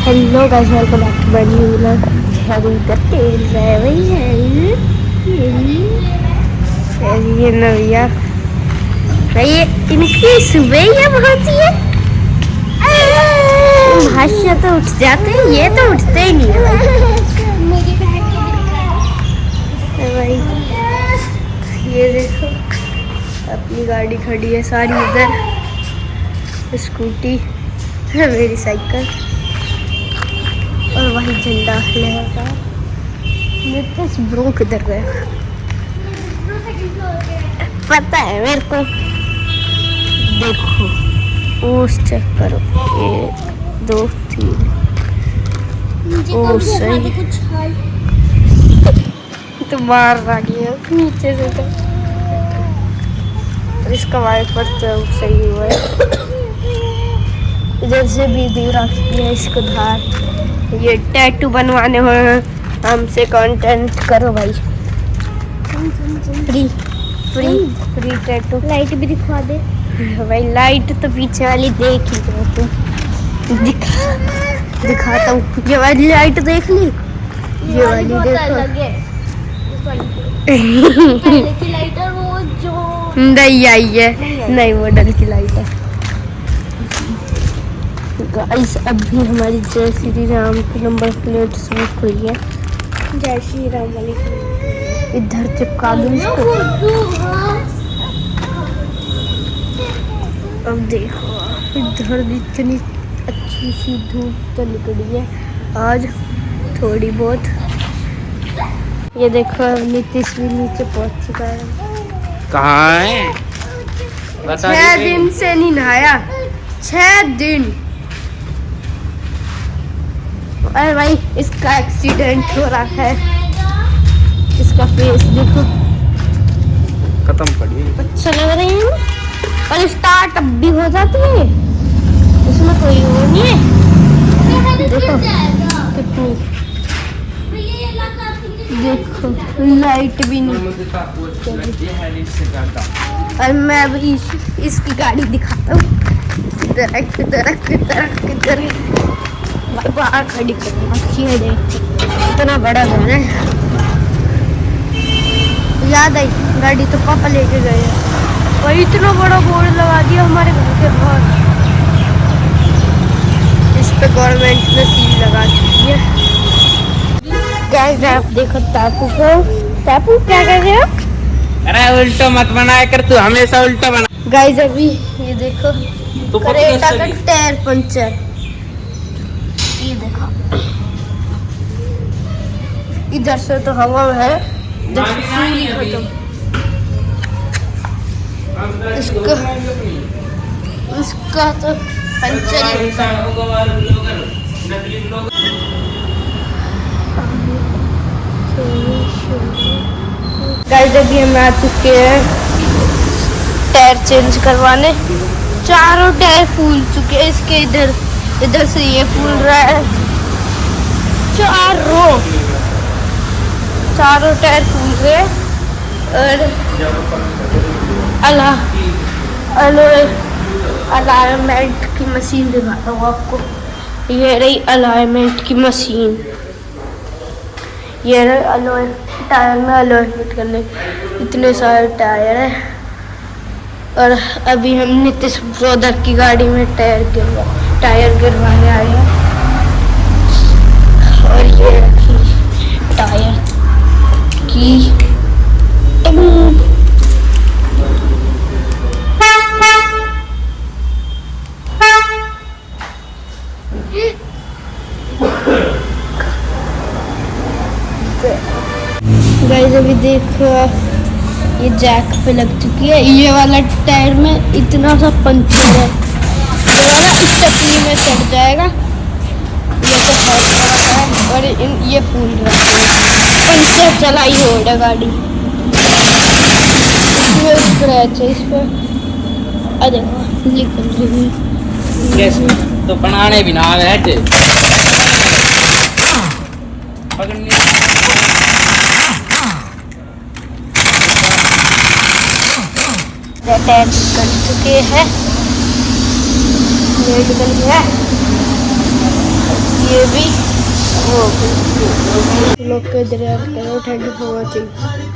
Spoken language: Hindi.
Hello guys, welcome back to my new vlog. हम करते हैं वही है ये नविया ये इनकी सुबह ये बहुत ही है। भाष्य तो उठ जाते हैं, ये तो उठते ही नहीं है भाई। ये देखो अपनी गाड़ी खड़ी है सारी इधर, स्कूटी है, मेरी साइकिल और वही झंडा लहरा। नितिश ब्रो किधर गया पता है मेरे को। देखो पोस्ट चेक करो, 1 2 3 ओ सही तो मार रही है नीचे से तो इसका वाइपर तो सही हुआ है। इधर से भी दे रखी है इसको धार। ये टैटू बनवाने हो हमसे कांटेक्ट करो भाई। Free free free tattoo. Light भी दिखवा दे भाई। लाइट तो पीछे वाली देख ही लो तुम। दिखाता हूँ। ये वाली लाइट देख ली, ये वाली देखो। की लाइट है वो जो नहीं आई है, नहीं वो डल की लाइट है। गाइस अभी हमारी जय श्री राम की नंबर प्लेट सूट हुई है। जय श्री राम वाली इधर चिपका दो इसको। अब देखो इधर इतनी अच्छी सी धूप तो निकली है आज थोड़ी बहुत। ये देखो नीतीश भी नीचे पहुंच चुका है। कहाँ है? 6 दिन से नहीं नहाया, 6 दिन। अरे भाई इसका एक्सीडेंट हो रहा है, इसका फेस देखो खत्म पड़ी। अच्छा लग रही है और स्टार्ट अब भी हो जाती है, इसमें कोई वो नहीं है। देखो कितनी, देखो लाइट भी नहीं। और मैं अभी इसकी गाड़ी दिखाता हूँ। बाहर खड़ी कर इतना बड़ा घर है। याद आई गाड़ी तो पापा लेके गए हैं और इतना बड़ा बोर्ड लगा दिया हमारे घर के बाहर। इस पे गवर्नमेंट ने सील लगा दी है। गाइस आप देखो टापू को। टापू क्या कर रहे हो? अरे उल्टा मत बनाया कर, तू हमेशा उल्टा बना। गाइस अभी ये देखो तो करेटा का टायर पंचर। ये देखो इधर से तो हवा है, इधर से पूरी खत्म। इसका तो पंचर ही गाइस अभी हम आ चुके हैं टायर चेंज करवाने। चारों टायर फूल चुके हैं इसके। इधर से ये फूल रहा है। चारों टायर फूल गए। और अलाइनमेंट की मशीन दिखाता हूँ आपको। ये रही अलाइनमेंट की मशीन, ये रही टायर में अलाइनमेंट करने। इतने सारे टायर है। और अभी हम नीतीश ब्रदर की गाड़ी में टायर गिरवाने आए हैं। और ये रखी टायर की गाइस अभी देखो ये जैक पे लग चुकी है। ये वाला टायर में इतना सा पंचर है, ये वाला स्टेपनी में चढ़ जाएगा। ये तो है और ये फूल रहा है। इनसे चलाई हो रहा गाड़ी, इसमें स्क्रैच है इस पर। अरे निकल रही तो बनाने भी ना आवे पकड़ने। टायर निकल चुके हैं, ये निकल गया। ये भी हो गई। लोग को इधर करो। Thank you for watching.